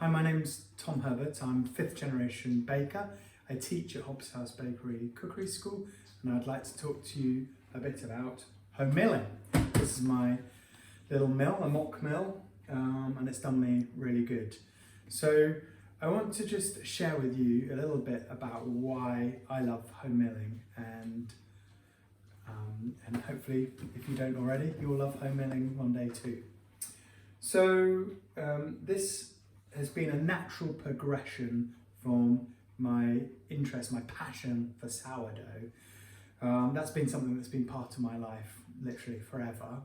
Hi, my name's Tom Herbert. I'm 5th generation baker. I teach at Hobbs House Bakery Cookery School, and I'd like to talk to you a bit about home milling. This is my little mill, a mock mill, and it's done me really good. So I want to just share with you a little bit about why I love home milling, and hopefully, if you don't already, you'll love home milling one day too. So this has been a natural progression from my interest, my passion for sourdough. That's been something that's been part of my life literally forever.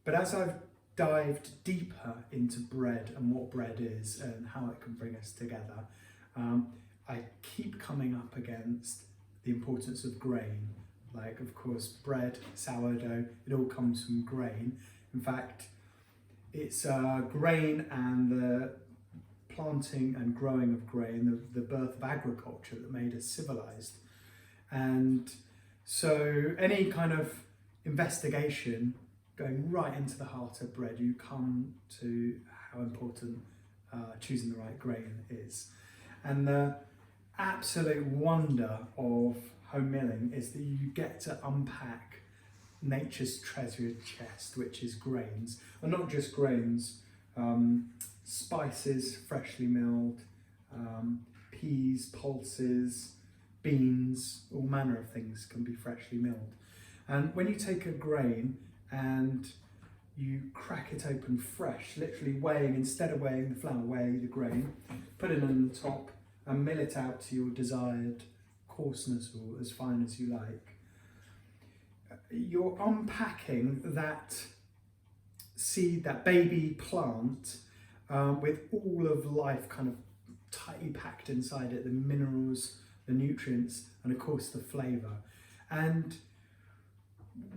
But as I've dived deeper into bread and what bread is and how it can bring us together, I keep coming up against the importance of grain. Like, of course, bread, sourdough, it all comes from grain. In fact, it's grain and the planting and growing of grain, the birth of agriculture that made us civilized. And so any kind of investigation going right into the heart of bread, you come to how important choosing the right grain is. And the absolute wonder of home milling is that you get to unpack nature's treasure chest, which is grains, and not just grains, spices, freshly milled, peas, pulses, beans, all manner of things can be freshly milled. And when you take a grain and you crack it open fresh, literally weighing, instead of weighing the flour, weigh the grain, put it on the top and mill it out to your desired coarseness or as fine as you like, you're unpacking that seed, that baby plant, with all of life kind of tightly packed inside it, the minerals, the nutrients, and of course the flavour. And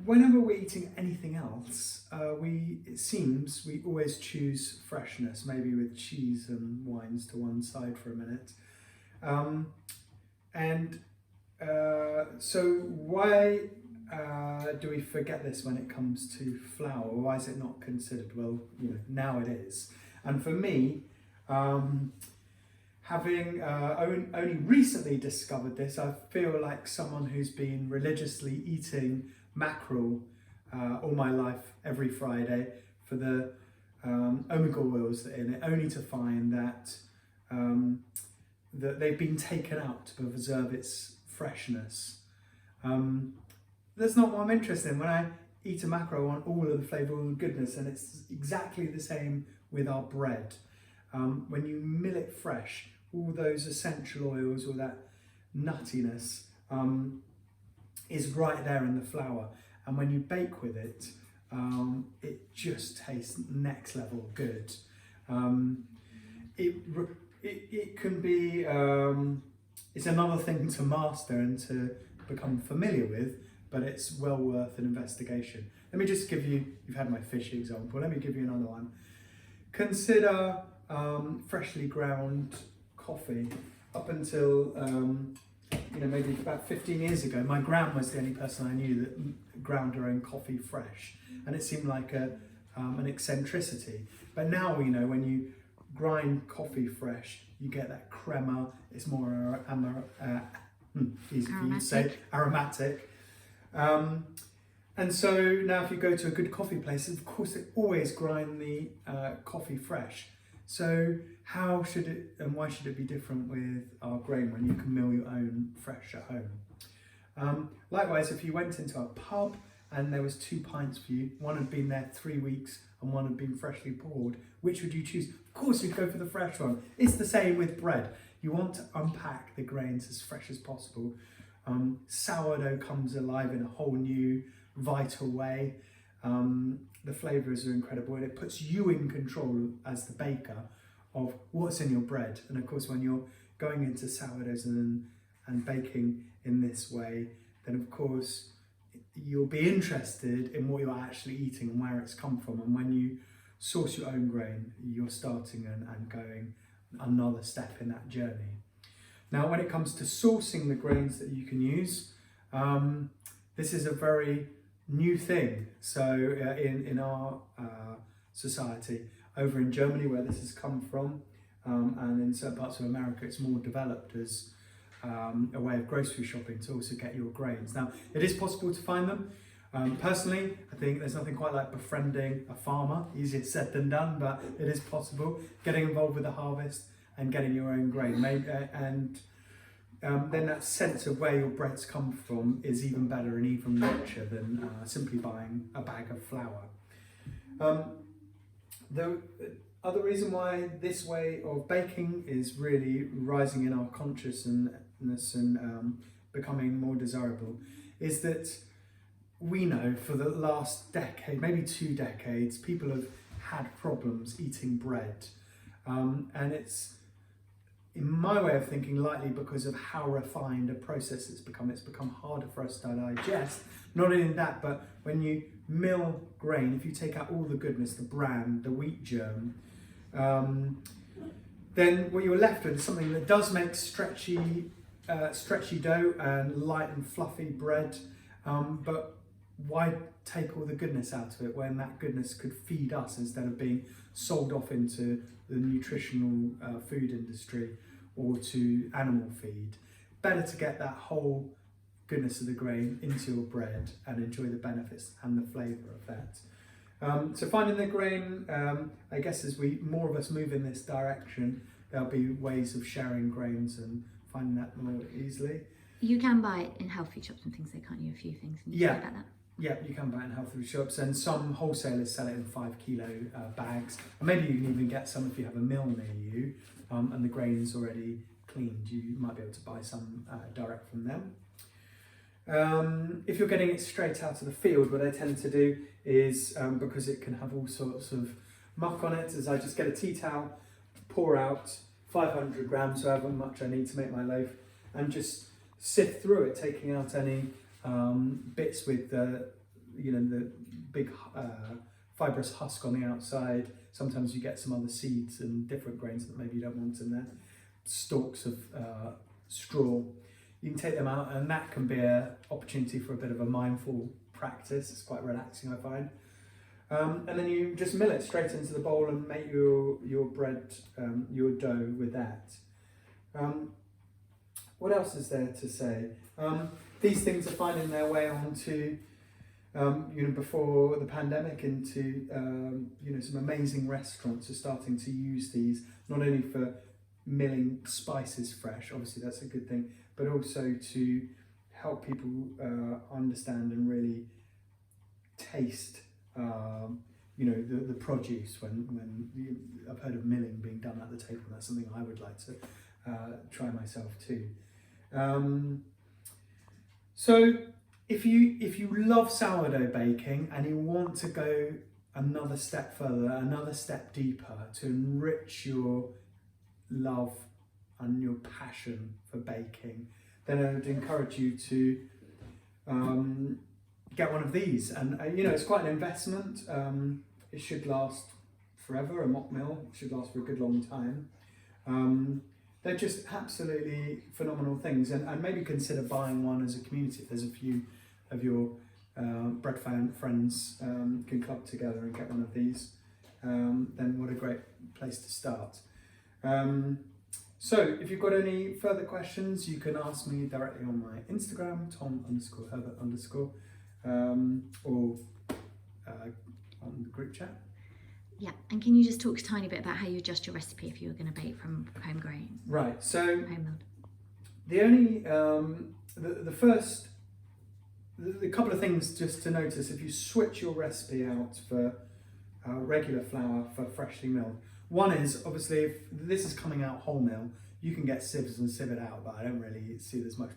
whenever we're eating anything else, it seems we always choose freshness, maybe with cheese and wines to one side for a minute. So why do we forget this when it comes to flour? Why is it not considered? Well, now it is. And for me, having only recently discovered this, I feel like someone who's been religiously eating mackerel all my life every Friday for the omega oils that are in it, only to find that that they've been taken out to preserve its freshness. That's not what I'm interested in. When I eat a mackerel, I want all of the flavour, all the goodness, and it's exactly the same with our bread. When you mill it fresh, all those essential oils, all that nuttiness is right there in the flour. And when you bake with it, it just tastes next level good. It can be, it's another thing to master and to become familiar with, but it's well worth an investigation. Let me just give you, you've had my fish example, let me give you another one. Consider freshly ground coffee. Up until maybe about 15 years ago, my gran was the only person I knew that ground her own coffee fresh, and it seemed like an eccentricity. But now we know when you grind coffee fresh, you get that crema. It's more easy for you to say, aromatic. And so now if you go to a good coffee place, of course they always grind the coffee fresh. So how should it and why should it be different with our grain when you can mill your own fresh at home? Likewise, if you went into a pub and there was 2 pints for you, one had been there 3 weeks and one had been freshly poured, which would you choose? Of course you'd go for the fresh one. It's the same with bread. You want to unpack the grains as fresh as possible. Sourdough comes alive in a whole new, vital way. The flavours are incredible, and it puts you in control as the baker of what's in your bread. And of course, when you're going into sourdoughs and baking in this way, then of course you'll be interested in what you're actually eating and where it's come from. And when you source your own grain, you're starting and going another step in that journey. Now, when it comes to sourcing the grains that you can use, this is a very new thing. So in our society, over in Germany where this has come from, and in certain parts of America it's more developed as a way of grocery shopping to also get your grains. Now, it is possible to find them. Personally, I think there's nothing quite like befriending a farmer. Easier said than done, but it is possible. Getting involved with the harvest and getting your own grain. Then that sense of where your breads come from is even better and even richer than simply buying a bag of flour. The other reason why this way of baking is really rising in our consciousness and becoming more desirable is that we know for the last decade, maybe 2 decades, people have had problems eating bread. And it's, in my way of thinking, likely because of how refined a process it's become. It's become harder for us to digest. Not only that, but when you mill grain, if you take out all the goodness, the bran, the wheat germ, then what you're left with is something that does make stretchy dough and light and fluffy bread, but why take all the goodness out of it when that goodness could feed us instead of being sold off into the nutritional food industry or to animal feed? Better to get that whole goodness of the grain into your bread and enjoy the benefits and the flavour of that. So finding the grain, I guess as more of us move in this direction, there'll be ways of sharing grains and finding that more easily. You can buy it in health food shops and things, can't you? A few things. Can you say about that? Yeah, you can buy it in health food shops, and some wholesalers sell it in 5 kilo bags. And maybe you can even get some if you have a mill near you and the grain is already cleaned. You might be able to buy some direct from them. If you're getting it straight out of the field, what I tend to do is, because it can have all sorts of muck on it, is I just get a tea towel, pour out 500 grams, however much I need to make my loaf, and just sift through it, taking out any bits with the big fibrous husk on the outside. Sometimes you get some other seeds and different grains that maybe you don't want in there. Stalks of straw. You can take them out, and that can be an opportunity for a bit of a mindful practice. It's quite relaxing, I find. And then you just mill it straight into the bowl and make your bread, your dough with that. What else is there to say? These things are finding their way onto, before the pandemic, into some amazing restaurants are starting to use these, not only for milling spices fresh, obviously that's a good thing, but also to help people understand and really taste the produce when I've heard of milling being done at the table. That's something I would like to try myself too. So if you love sourdough baking and you want to go another step further, another step deeper to enrich your love and your passion for baking, then I would encourage you to get one of these. And it's quite an investment. It should last forever. A mock mill should last for a good long time. They're just absolutely phenomenal things, and maybe consider buying one as a community. If there's a few of your bread fan friends can club together and get one of these, then what a great place to start. So if you've got any further questions, you can ask me directly on my Instagram, Tom_Herbert_, or on the group chat. Yeah, and can you just talk a tiny bit about how you adjust your recipe if you were going to bake from home grain? Right, so home milled. The only, the couple of things just to notice, if you switch your recipe out for regular flour for freshly milled, one is, obviously, if this is coming out wholemeal, you can get sieves and sieve it out, but I don't really see there's much,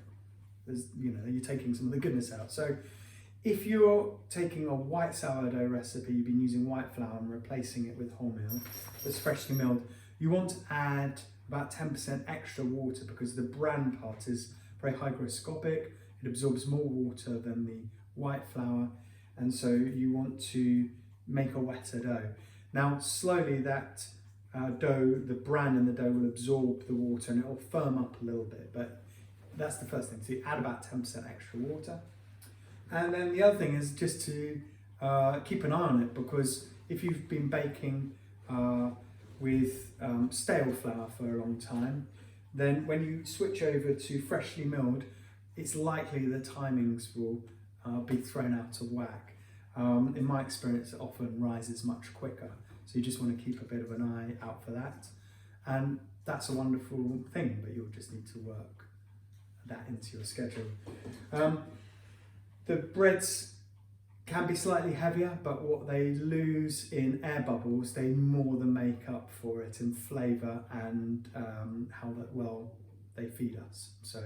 you're taking some of the goodness out. So if you're taking a white sourdough recipe, you've been using white flour and replacing it with wholemeal that's freshly milled, you want to add about 10% extra water because the bran part is very hygroscopic. It absorbs more water than the white flour, and so you want to make a wetter dough. Now, slowly that dough, the bran in the dough will absorb the water and it will firm up a little bit, but that's the first thing. So you add about 10% extra water. And then the other thing is just to keep an eye on it, because if you've been baking with stale flour for a long time, then when you switch over to freshly milled, it's likely the timings will be thrown out of whack. In my experience, it often rises much quicker, so you just want to keep a bit of an eye out for that. And that's a wonderful thing, but you'll just need to work that into your schedule. The breads can be slightly heavier, but what they lose in air bubbles, they more than make up for it in flavour and how well they feed us. So,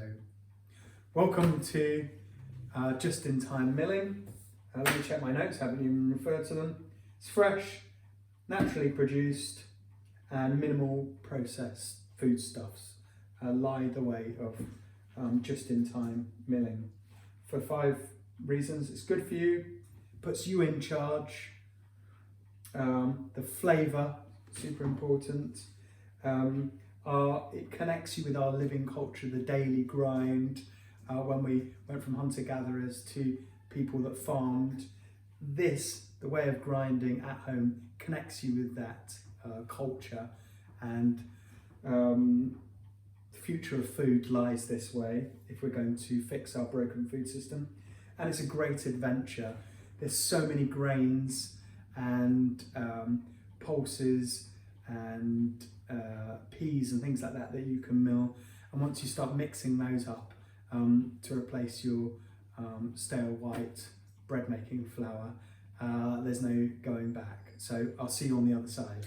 welcome to just-in-time milling. Let me check my notes, haven't even referred to them. It's fresh, naturally produced, and minimal processed foodstuffs lie the way of just-in-time milling. For 5 reasons: it's good for you, puts you in charge, the flavour, super important, it connects you with our living culture, the daily grind. When we went from hunter-gatherers to people that farmed, the way of grinding at home connects you with that culture, and the future of food lies this way if we're going to fix our broken food system. And it's a great adventure. There's so many grains and pulses and peas and things like that that you can mill. And once you start mixing those up to replace your stale white bread making flour, there's no going back. So I'll see you on the other side.